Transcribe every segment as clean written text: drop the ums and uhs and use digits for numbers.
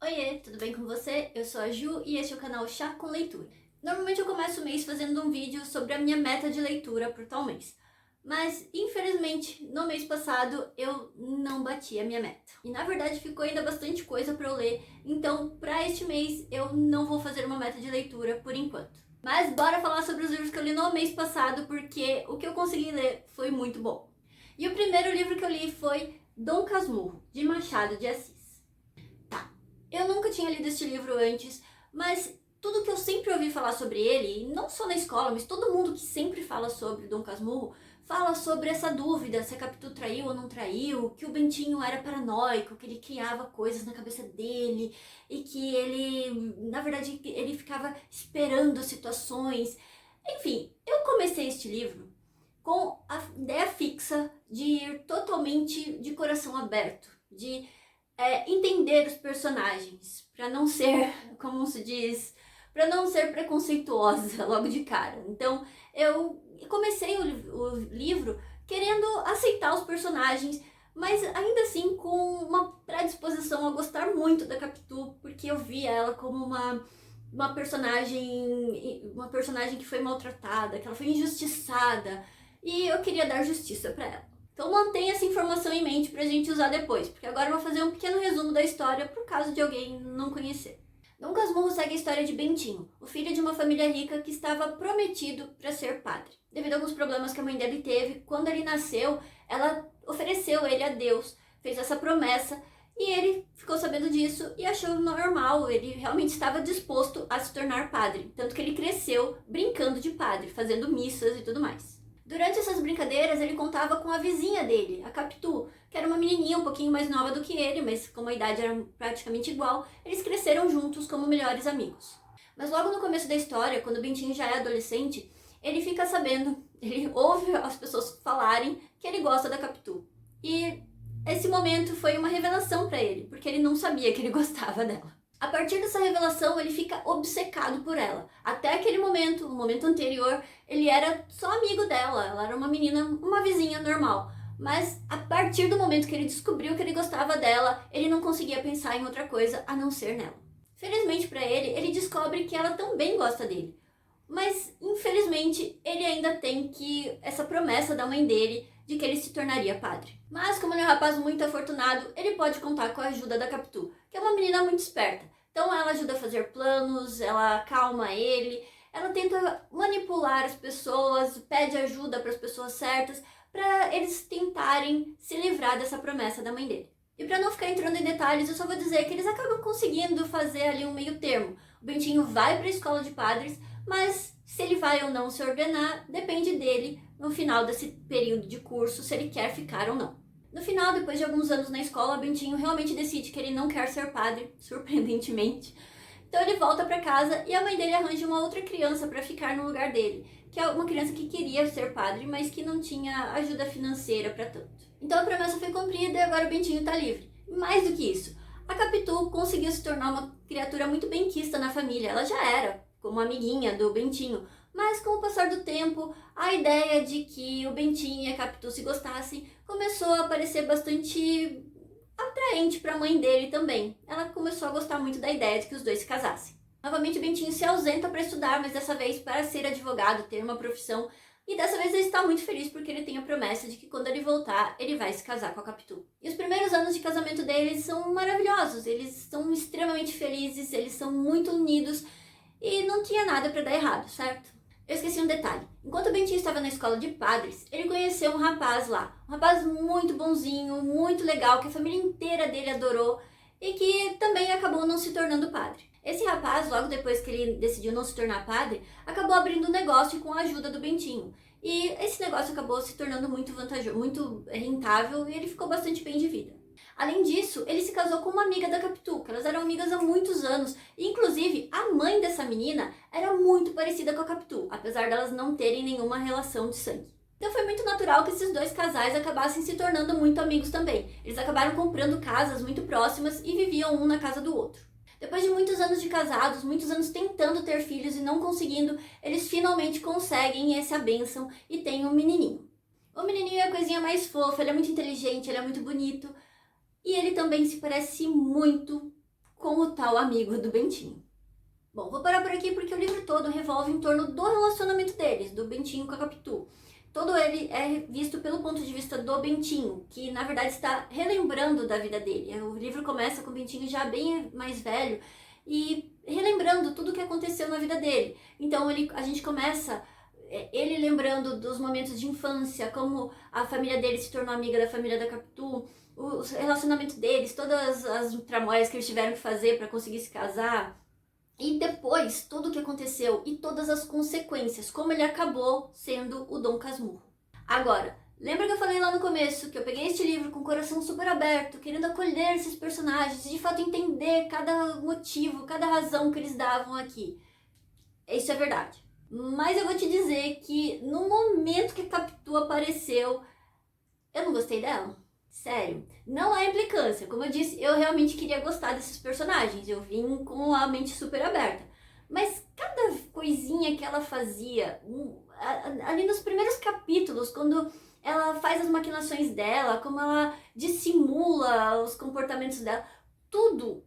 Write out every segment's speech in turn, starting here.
Oiê, tudo bem com você? Eu sou a Ju e este é o canal Chá com Leitura. Normalmente eu começo o mês fazendo um vídeo sobre a minha meta de leitura por tal mês. Mas, infelizmente, no mês passado eu não bati a minha meta. E na verdade ficou ainda bastante coisa para eu ler, então para este mês eu não vou fazer uma meta de leitura por enquanto. Mas bora falar sobre os livros que eu li no mês passado, porque o que eu consegui ler foi muito bom. E o primeiro livro que eu li foi Dom Casmurro, de Machado de Assis. Eu nunca tinha lido este livro antes, mas tudo que eu sempre ouvi falar sobre ele, e não só na escola, mas todo mundo que sempre fala sobre Dom Casmurro, fala sobre essa dúvida se a Capitu traiu ou não traiu, que o Bentinho era paranoico, que ele criava coisas na cabeça dele e que ele, na verdade, ele ficava esperando situações. Enfim, eu comecei este livro com a ideia fixa de ir totalmente de coração aberto, de entender os personagens, para não ser, como se diz, para não ser preconceituosa logo de cara. Então, eu comecei o livro querendo aceitar os personagens, mas ainda assim com uma predisposição a gostar muito da Capitu, porque eu via ela como uma personagem que foi maltratada, que ela foi injustiçada, e eu queria dar justiça para ela. Então mantenha essa informação em mente pra gente usar depois, porque agora eu vou fazer um pequeno resumo da história por caso de alguém não conhecer. Dom Casmurro segue a história de Bentinho, o filho de uma família rica que estava prometido para ser padre. Devido a alguns problemas que a mãe dele teve, quando ele nasceu, ela ofereceu ele a Deus, fez essa promessa e ele ficou sabendo disso e achou normal, ele realmente estava disposto a se tornar padre, tanto que ele cresceu brincando de padre, fazendo missas e tudo mais. Durante essas brincadeiras, ele contava com a vizinha dele, a Capitu, que era uma menininha um pouquinho mais nova do que ele, mas como a idade era praticamente igual, eles cresceram juntos como melhores amigos. Mas logo no começo da história, quando o Bentinho já é adolescente, ele fica sabendo, ele ouve as pessoas falarem que ele gosta da Capitu. E esse momento foi uma revelação para ele, porque ele não sabia que ele gostava dela. A partir dessa revelação, ele fica obcecado por ela. Até aquele momento, o momento anterior, ele era só amigo dela. Ela era uma menina, uma vizinha normal. Mas a partir do momento que ele descobriu que ele gostava dela, ele não conseguia pensar em outra coisa a não ser nela. Felizmente para ele, ele descobre que ela também gosta dele. Mas, infelizmente, ele ainda tem essa promessa da mãe dele de que ele se tornaria padre. Mas, como ele é um rapaz muito afortunado, ele pode contar com a ajuda da Capitu, que é uma menina muito esperta. Então ela ajuda a fazer planos, ela acalma ele, ela tenta manipular as pessoas, pede ajuda para as pessoas certas, para eles tentarem se livrar dessa promessa da mãe dele. E para não ficar entrando em detalhes, eu só vou dizer que eles acabam conseguindo fazer ali um meio termo. O Bentinho vai para a escola de padres, mas se ele vai ou não se ordenar, depende dele no final desse período de curso, se ele quer ficar ou não. No final, depois de alguns anos na escola, Bentinho realmente decide que ele não quer ser padre, surpreendentemente. Então ele volta para casa e a mãe dele arranja uma outra criança para ficar no lugar dele, que é uma criança que queria ser padre, mas que não tinha ajuda financeira para tanto. Então a promessa foi cumprida e agora o Bentinho está livre. Mais do que isso, a Capitu conseguiu se tornar uma criatura muito benquista na família. Ela já era como amiguinha do Bentinho, mas com o passar do tempo, a ideia de que o Bentinho e a Capitu se gostassem começou a parecer bastante atraente para a mãe dele também. Ela começou a gostar muito da ideia de que os dois se casassem. Novamente o Bentinho se ausenta para estudar, mas dessa vez para ser advogado, ter uma profissão. E dessa vez ele está muito feliz porque ele tem a promessa de que quando ele voltar, ele vai se casar com a Capitu. E os primeiros anos de casamento deles são maravilhosos, eles são extremamente felizes, eles são muito unidos e não tinha nada para dar errado, certo? Eu esqueci um detalhe. Enquanto o Bentinho estava na escola de padres, ele conheceu um rapaz lá. Um rapaz muito bonzinho, muito legal, que a família inteira dele adorou e que também acabou não se tornando padre. Esse rapaz, logo depois que ele decidiu não se tornar padre, acabou abrindo um negócio com a ajuda do Bentinho. E esse negócio acabou se tornando muito vantajoso, muito rentável e ele ficou bastante bem de vida. Além disso, ele se casou com uma amiga da Capitu, que elas eram amigas há muitos anos. E, inclusive, a mãe dessa menina era muito parecida com a Capitu, apesar delas não terem nenhuma relação de sangue. Então foi muito natural que esses dois casais acabassem se tornando muito amigos também. Eles acabaram comprando casas muito próximas e viviam um na casa do outro. Depois de muitos anos de casados, muitos anos tentando ter filhos e não conseguindo, eles finalmente conseguem essa bênção e têm um menininho. O menininho é a coisinha mais fofa, ele é muito inteligente, ele é muito bonito. E ele também se parece muito com o tal amigo do Bentinho. Bom, vou parar por aqui porque o livro todo revolve em torno do relacionamento deles, do Bentinho com a Capitu. Todo ele é visto pelo ponto de vista do Bentinho, que na verdade está relembrando da vida dele. O livro começa com o Bentinho já bem mais velho e relembrando tudo o que aconteceu na vida dele. Então a gente começa ele lembrando dos momentos de infância, como a família dele se tornou amiga da família da Capitu, o relacionamento deles, todas as tramóias que eles tiveram que fazer para conseguir se casar. E depois, tudo o que aconteceu e todas as consequências, como ele acabou sendo o Dom Casmurro. Agora, lembra que eu falei lá no começo que eu peguei este livro com o coração super aberto, querendo acolher esses personagens e de fato entender cada motivo, cada razão que eles davam aqui. Isso é verdade. Mas eu vou te dizer que no momento que a Capitu apareceu, eu não gostei dela. Sério, não há implicância. Como eu disse, eu realmente queria gostar desses personagens. Eu vim com a mente super aberta. Mas cada coisinha que ela fazia, ali nos primeiros capítulos, quando ela faz as maquinações dela, como ela dissimula os comportamentos dela, tudo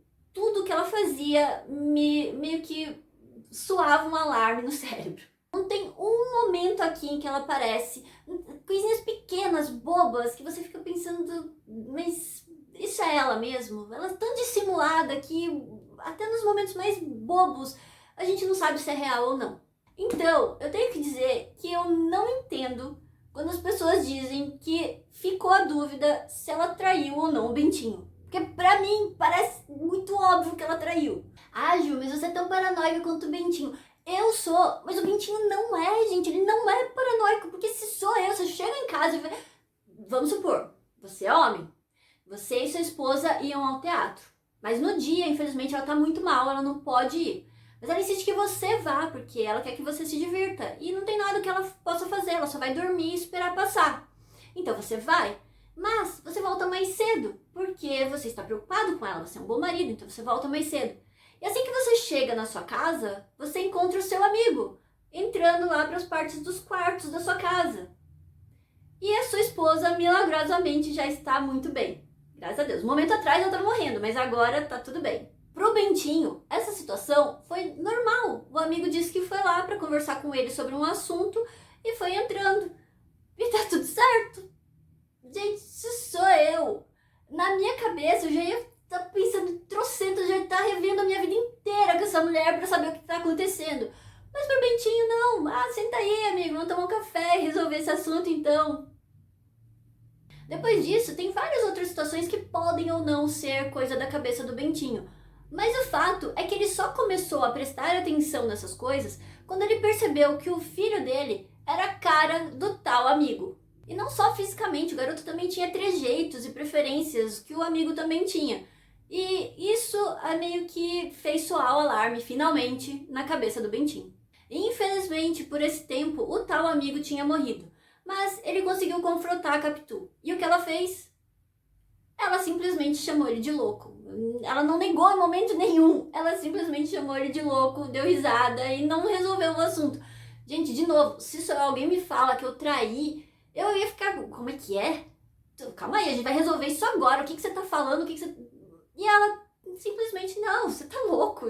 que ela fazia meio que soava um alarme no cérebro. Não tem um momento aqui em que ela aparece, coisinhas pequenas, bobas, que você fica pensando, mas isso é ela mesmo? Ela é tão dissimulada que até nos momentos mais bobos a gente não sabe se é real ou não. Então, eu tenho que dizer que eu não entendo quando as pessoas dizem que ficou a dúvida se ela traiu ou não o Bentinho. Porque pra mim parece muito óbvio que ela traiu. Ah, Ju, mas você é tão paranoica quanto o Bentinho. Eu sou, mas o Bentinho não é, gente. Ele não é paranoico, porque se sou eu, se eu chego em casa e... Vamos supor, você é homem. Você e sua esposa iam ao teatro. Mas no dia, infelizmente, ela tá muito mal, ela não pode ir. Mas ela insiste que você vá, porque ela quer que você se divirta. E não tem nada que ela possa fazer, ela só vai dormir e esperar passar. Então você vai, mas você volta mais cedo, porque você está preocupado com ela, você é um bom marido, então você volta mais cedo. E assim que você chega na sua casa, você encontra o seu amigo, entrando lá para as partes dos quartos da sua casa. E a sua esposa, milagrosamente, já está muito bem. Graças a Deus. Um momento atrás ela estava morrendo, mas agora tá tudo bem. Pro Bentinho, essa situação foi normal. O amigo disse que foi lá para conversar com ele sobre um assunto e foi entrando. E tá tudo certo. Gente, se sou eu, na minha cabeça eu já ia estar pensando trocentas, já ia estar revendo a minha vida inteira com essa mulher para saber o que tá acontecendo. Mas pro Bentinho não. Ah, senta aí, amigo, vamos tomar um café e resolver esse assunto então. Depois disso, tem várias outras situações que podem ou não ser coisa da cabeça do Bentinho. Mas o fato é que ele só começou a prestar atenção nessas coisas quando ele percebeu que o filho dele era a cara do tal amigo. E não só fisicamente, o garoto também tinha trejeitos e preferências que o amigo também tinha. E isso meio que fez soar o alarme, finalmente, na cabeça do Bentinho. E, infelizmente, por esse tempo, o tal amigo tinha morrido. Mas ele conseguiu confrontar a Capitu. E o que ela fez? Ela simplesmente chamou ele de louco. Ela não negou em momento nenhum. Ela simplesmente chamou ele de louco, deu risada e não resolveu o assunto. Gente, de novo, se só alguém me fala que eu traí, eu ia ficar, como é que é? Calma aí, a gente vai resolver isso agora. O que você tá falando? E ela simplesmente, não, você tá louco.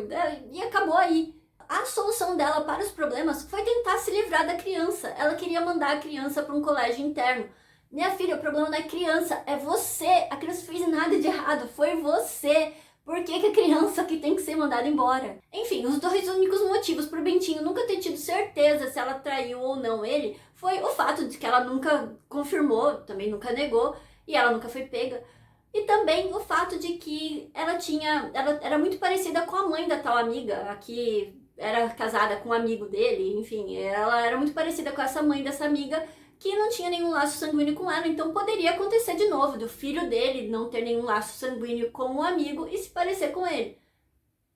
E acabou aí. A solução dela para os problemas foi tentar se livrar da criança. Ela queria mandar a criança para um colégio interno. Minha filha, o problema não é criança, é você. A criança fez nada de errado, foi você. Por que a criança que tem que ser mandada embora? Enfim, os dois únicos motivos pro Bentinho nunca ter tido certeza se ela traiu ou não ele foi o fato de que ela nunca confirmou, também nunca negou, e ela nunca foi pega. E também o fato de que ela era muito parecida com a mãe da tal amiga, a que era casada com um amigo dele, enfim, ela era muito parecida com essa mãe dessa amiga, que não tinha nenhum laço sanguíneo com ela, então poderia acontecer de novo, do filho dele não ter nenhum laço sanguíneo com o amigo e se parecer com ele.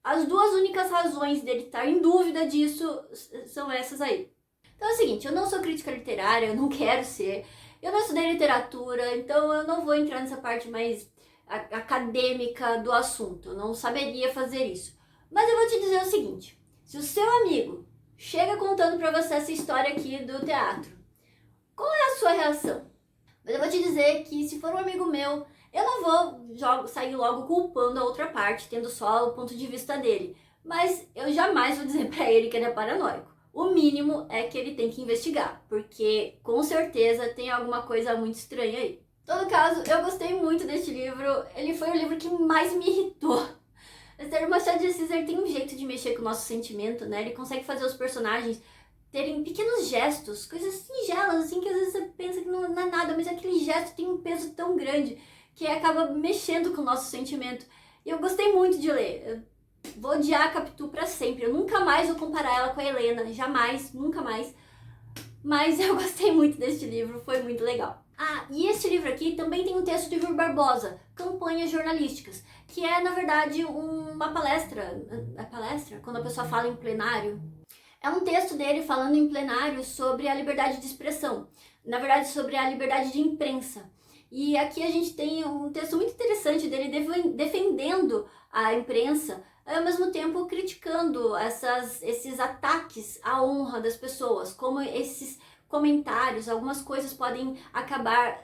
As duas únicas razões dele estar em dúvida disso são essas aí. Então é o seguinte, eu não sou crítica literária, eu não quero ser, eu não estudei literatura, então eu não vou entrar nessa parte mais acadêmica do assunto, eu não saberia fazer isso. Mas eu vou te dizer o seguinte, se o seu amigo chega contando pra você essa história aqui do teatro, qual é a sua reação? Mas eu vou te dizer que se for um amigo meu, Eu não vou sair logo culpando a outra parte, tendo só o ponto de vista dele. Mas eu jamais vou dizer pra ele que ele é paranoico. O mínimo é que ele tem que investigar, porque com certeza tem alguma coisa muito estranha aí. Em todo caso, eu gostei muito deste livro. Ele foi o livro que mais me irritou. O Machado de Assis tem um jeito de mexer com o nosso sentimento, né? Ele consegue fazer os personagens terem pequenos gestos, coisas singelas, assim, que às vezes você pensa que não é nada, mas aquele gesto tem um peso tão grande que acaba mexendo com o nosso sentimento. E eu gostei muito de ler. Eu vou odiar a Capitu pra sempre. Eu nunca mais vou comparar ela com a Helena. Jamais, nunca mais. Mas eu gostei muito deste livro, foi muito legal. Ah, e este livro aqui também tem um texto de Rui Barbosa, Campanhas Jornalísticas, que é, na verdade, uma palestra. A palestra? Quando a pessoa fala em plenário. É um texto dele falando em plenário sobre a liberdade de expressão. Na verdade, sobre a liberdade de imprensa. E aqui a gente tem um texto muito interessante dele defendendo a imprensa, ao mesmo tempo criticando esses ataques à honra das pessoas, como esses comentários, algumas coisas podem acabar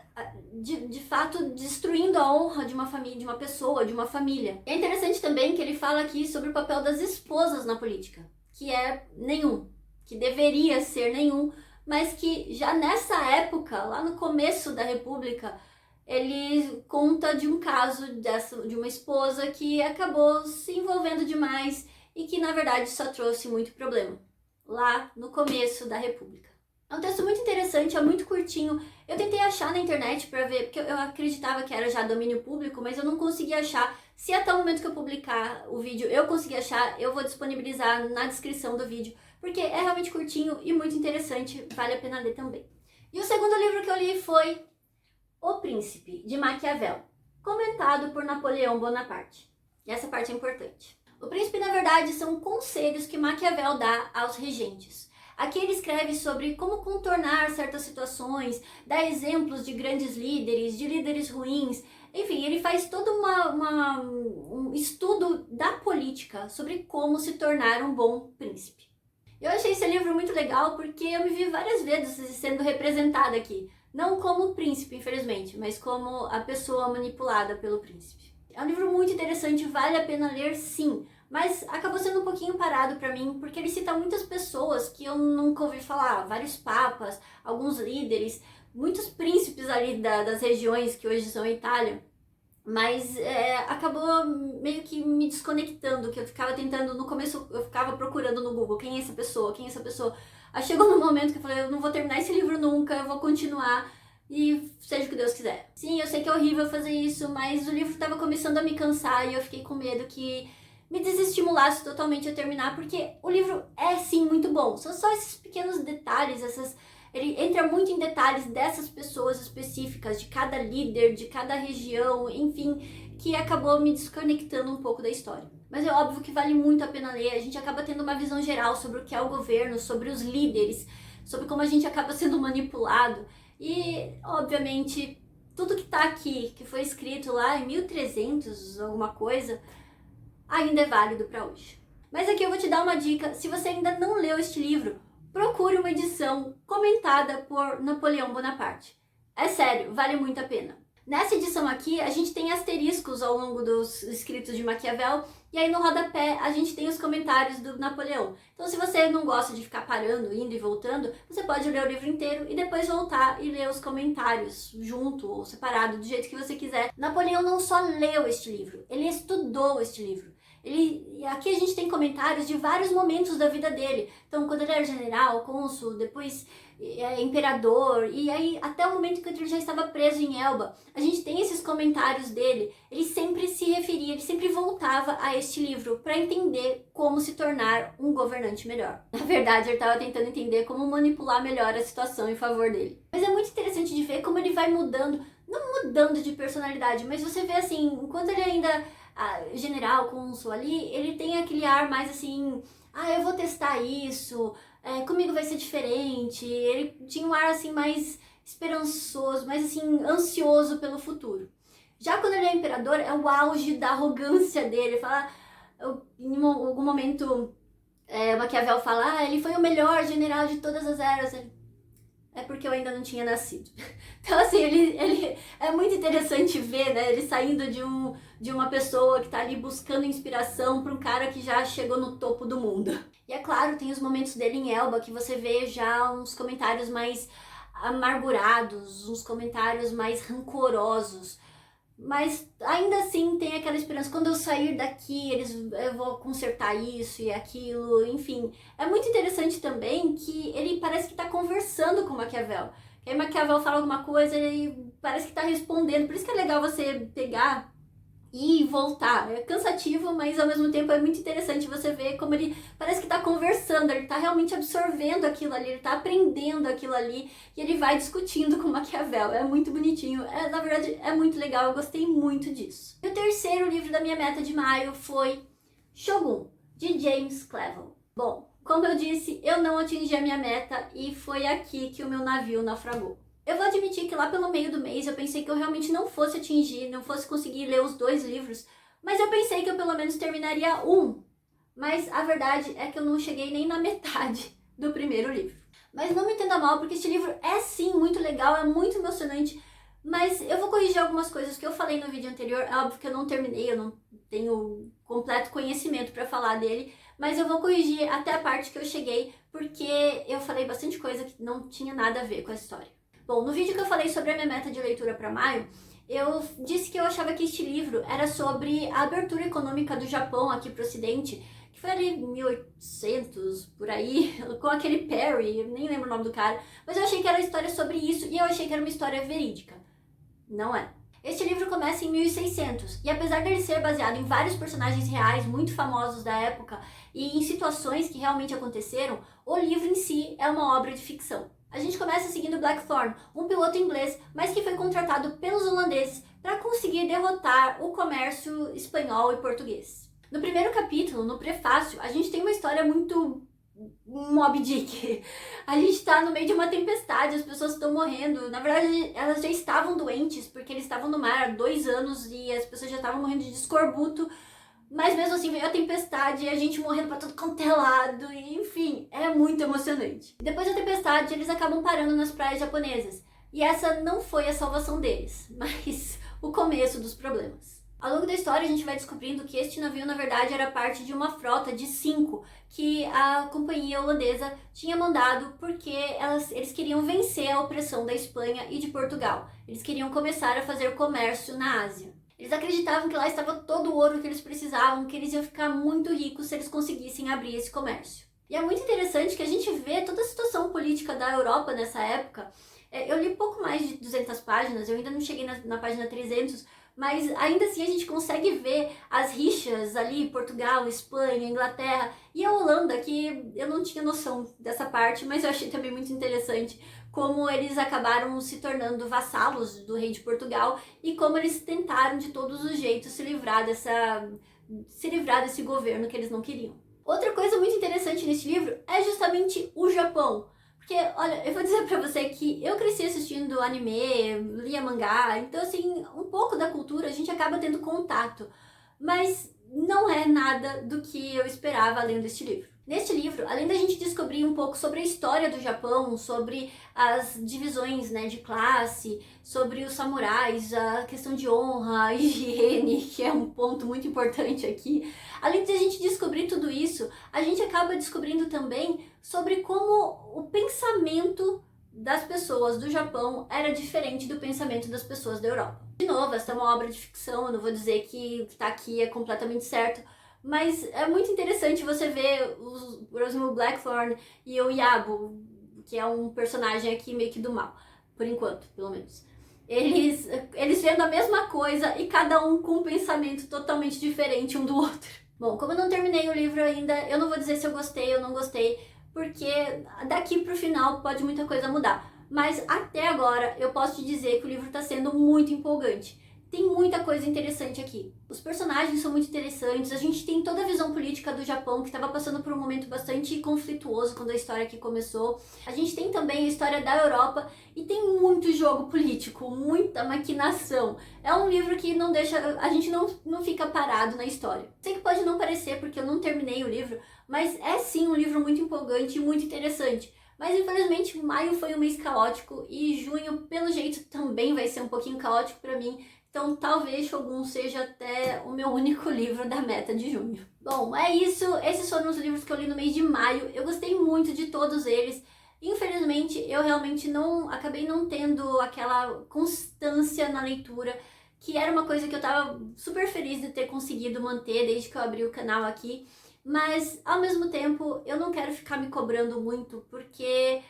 de fato destruindo a honra de uma família, de uma pessoa, de uma família. É interessante também que ele fala aqui sobre o papel das esposas na política, que é nenhum, que deveria ser nenhum, mas que já nessa época, lá no começo da República, ele conta de um caso de uma esposa que acabou se envolvendo demais e que na verdade só trouxe muito problema, lá no começo da República. É um texto muito interessante, é muito curtinho. Eu tentei achar na internet pra ver, porque eu acreditava que era já domínio público, mas eu não consegui achar. Se até o momento que eu publicar o vídeo eu conseguir achar, eu vou disponibilizar na descrição do vídeo, porque é realmente curtinho e muito interessante, vale a pena ler também. E o segundo livro que eu li foi O Príncipe, de Maquiavel, comentado por Napoleão Bonaparte. E essa parte é importante. O Príncipe, na verdade, são conselhos que Maquiavel dá aos regentes. Aqui ele escreve sobre como contornar certas situações, dá exemplos de grandes líderes, de líderes ruins. Enfim, ele faz todo um estudo da política sobre como se tornar um bom príncipe. Eu achei esse livro muito legal porque eu me vi várias vezes sendo representada aqui. Não como príncipe, infelizmente, mas como a pessoa manipulada pelo príncipe. É um livro muito interessante, vale a pena ler sim, mas acabou sendo um pouquinho parado pra mim, porque ele cita muitas pessoas que eu nunca ouvi falar, vários papas, alguns líderes, muitos príncipes ali das regiões que hoje são a Itália, mas acabou meio que me desconectando, que eu ficava tentando, no começo eu ficava procurando no Google, quem é essa pessoa, quem é essa pessoa. Aí chegou num momento que eu falei, eu não vou terminar esse livro nunca, eu vou continuar e seja o que Deus quiser. Sim, eu sei que é horrível fazer isso, mas o livro estava começando a me cansar e eu fiquei com medo que me desestimulasse totalmente a terminar, porque o livro é sim muito bom. São só esses pequenos detalhes, ele entra muito em detalhes dessas pessoas específicas, de cada líder, de cada região, enfim, que acabou me desconectando um pouco da história. Mas é óbvio que vale muito a pena ler, a gente acaba tendo uma visão geral sobre o que é o governo, sobre os líderes, sobre como a gente acaba sendo manipulado. E, obviamente, tudo que tá aqui, que foi escrito lá em 1300, alguma coisa, ainda é válido para hoje. Mas aqui eu vou te dar uma dica, se você ainda não leu este livro, procure uma edição comentada por Napoleão Bonaparte. É sério, vale muito a pena. Nessa edição aqui, a gente tem asteriscos ao longo dos escritos de Maquiavel, e aí no rodapé a gente tem os comentários do Napoleão. Então se você não gosta de ficar parando, indo e voltando, você pode ler o livro inteiro e depois voltar e ler os comentários junto ou separado, do jeito que você quiser. Napoleão não só leu este livro, ele estudou este livro. Aqui a gente tem comentários de vários momentos da vida dele. Então, quando ele era general, cônsul, depois imperador, e aí até o momento que ele já estava preso em Elba, a gente tem esses comentários dele. Ele sempre se referia, ele sempre voltava a este livro para entender como se tornar um governante melhor. Na verdade, ele estava tentando entender como manipular melhor a situação em favor dele. Mas é muito interessante de ver como ele vai mudando, não mudando de personalidade, mas você vê assim, enquanto ele ainda general, cônsul ali, ele tem aquele ar mais assim, eu vou testar isso, comigo vai ser diferente. Ele tinha um ar assim mais esperançoso, mais assim ansioso pelo futuro. Já quando ele é imperador, é o auge da arrogância dele. Ele fala, em algum momento, Maquiavel fala, ele foi o melhor general de todas as eras. É porque eu ainda não tinha nascido. Então, assim, ele é muito interessante ver, né? Ele saindo de uma pessoa que tá ali buscando inspiração para um cara que já chegou no topo do mundo. E é claro, tem os momentos dele em Elba que você vê já uns comentários mais amargurados, uns comentários mais rancorosos. Mas ainda assim tem aquela esperança, quando eu sair daqui, eu vou consertar isso e aquilo, enfim. É muito interessante também que ele parece que está conversando com Maquiavel. Que aí Maquiavel fala alguma coisa e parece que está respondendo. Por isso que é legal você pegar e voltar. É cansativo, mas ao mesmo tempo é muito interessante você ver como ele parece que está conversando, ele está realmente absorvendo aquilo ali, ele está aprendendo aquilo ali e ele vai discutindo com Maquiavel. É muito bonitinho, na verdade é muito legal, eu gostei muito disso. E o terceiro livro da minha meta de maio foi Shogun, de James Clavell. Bom, como eu disse, eu não atingi a minha meta e foi aqui que o meu navio naufragou. Eu vou admitir que lá pelo meio do mês eu pensei que eu realmente não fosse atingir, não fosse conseguir ler os 2 livros, mas eu pensei que eu pelo menos terminaria um. Mas a verdade é que eu não cheguei nem na metade do primeiro livro. Mas não me entenda mal, porque este livro é sim muito legal, é muito emocionante, mas eu vou corrigir algumas coisas que eu falei no vídeo anterior. É óbvio que eu não terminei, eu não tenho completo conhecimento para falar dele, mas eu vou corrigir até a parte que eu cheguei, porque eu falei bastante coisa que não tinha nada a ver com a história. Bom, no vídeo que eu falei sobre a minha meta de leitura para maio, eu disse que eu achava que este livro era sobre a abertura econômica do Japão aqui para o Ocidente, que foi ali em 1800, por aí, com aquele Perry, eu nem lembro o nome do cara, mas eu achei que era uma história sobre isso e eu achei que era uma história verídica. Não é. Este livro começa em 1600 e apesar dele ser baseado em vários personagens reais muito famosos da época e em situações que realmente aconteceram, o livro em si é uma obra de ficção. A gente começa seguindo Blackthorn, um piloto inglês, mas que foi contratado pelos holandeses para conseguir derrotar o comércio espanhol e português. No primeiro capítulo, no prefácio, a gente tem uma história muito Moby Dick. A gente tá no meio de uma tempestade, as pessoas estão morrendo. Na verdade, elas já estavam doentes, porque eles estavam no mar há 2 anos e as pessoas já estavam morrendo de escorbuto. Mas mesmo assim veio a tempestade e a gente morrendo pra todo quanto é lado, e enfim, é muito emocionante. Depois da tempestade, eles acabam parando nas praias japonesas. E essa não foi a salvação deles, mas o começo dos problemas. Ao longo da história, a gente vai descobrindo que este navio, na verdade, era parte de uma frota de 5 que a companhia holandesa tinha mandado porque eles queriam vencer a opressão da Espanha e de Portugal. Eles queriam começar a fazer comércio na Ásia. Eles acreditavam que lá estava todo o ouro que eles precisavam, que eles iam ficar muito ricos se eles conseguissem abrir esse comércio. E é muito interessante que a gente vê toda a situação política da Europa nessa época. Eu li pouco mais de 200 páginas, eu ainda não cheguei na página 300, mas ainda assim a gente consegue ver as rixas ali, Portugal, Espanha, Inglaterra e a Holanda, que eu não tinha noção dessa parte, mas eu achei também muito interessante como eles acabaram se tornando vassalos do rei de Portugal e como eles tentaram de todos os jeitos se livrar desse governo que eles não queriam. Outra coisa muito interessante nesse livro é justamente o Japão. Porque, olha, eu vou dizer pra você que eu cresci assistindo anime, lia mangá, então assim, um pouco da cultura a gente acaba tendo contato. Mas não é nada do que eu esperava lendo este livro. Neste livro, além da gente descobrir um pouco sobre a história do Japão, sobre as divisões, né, de classe, sobre os samurais, a questão de honra, a higiene, que é um ponto muito importante aqui. Além de a gente descobrir tudo isso, a gente acaba descobrindo também sobre como o pensamento das pessoas do Japão era diferente do pensamento das pessoas da Europa. De novo, essa é uma obra de ficção, eu não vou dizer que o que está aqui é completamente certo, mas é muito interessante você ver por exemplo, o Blackthorn e o Yabo, que é um personagem aqui meio que do mal, por enquanto, pelo menos. Eles vendo a mesma coisa e cada um com um pensamento totalmente diferente um do outro. Bom, como eu não terminei o livro ainda, eu não vou dizer se eu gostei ou não gostei, porque daqui pro final pode muita coisa mudar. Mas até agora eu posso te dizer que o livro está sendo muito empolgante. Tem muita coisa interessante aqui. Os personagens são muito interessantes, a gente tem toda a visão política do Japão, que estava passando por um momento bastante conflituoso quando a história aqui começou. A gente tem também a história da Europa e tem muito jogo político, muita maquinação. É um livro que não deixa, a gente não fica parado na história. Sei que pode não parecer porque eu não terminei o livro, mas é sim um livro muito empolgante e muito interessante. Mas infelizmente maio foi um mês caótico e junho, pelo jeito, também vai ser um pouquinho caótico pra mim. Então talvez Shogun seja até o meu único livro da meta de junho. Bom, é isso. Esses foram os livros que eu li no mês de maio. Eu gostei muito de todos eles. Infelizmente, eu realmente acabei não tendo aquela constância na leitura, que era uma coisa que eu tava super feliz de ter conseguido manter desde que eu abri o canal aqui. Mas, ao mesmo tempo, eu não quero ficar me cobrando muito, porque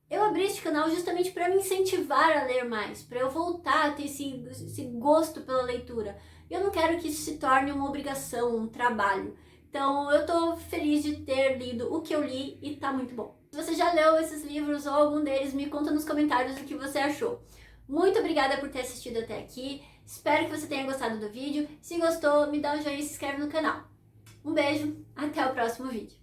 eu abri este canal justamente para me incentivar a ler mais, para eu voltar a ter esse gosto pela leitura. Eu não quero que isso se torne uma obrigação, um trabalho. Então, eu tô feliz de ter lido o que eu li e tá muito bom. Se você já leu esses livros ou algum deles, me conta nos comentários o que você achou. Muito obrigada por ter assistido até aqui. Espero que você tenha gostado do vídeo. Se gostou, me dá um joinha e se inscreve no canal. Um beijo, até o próximo vídeo.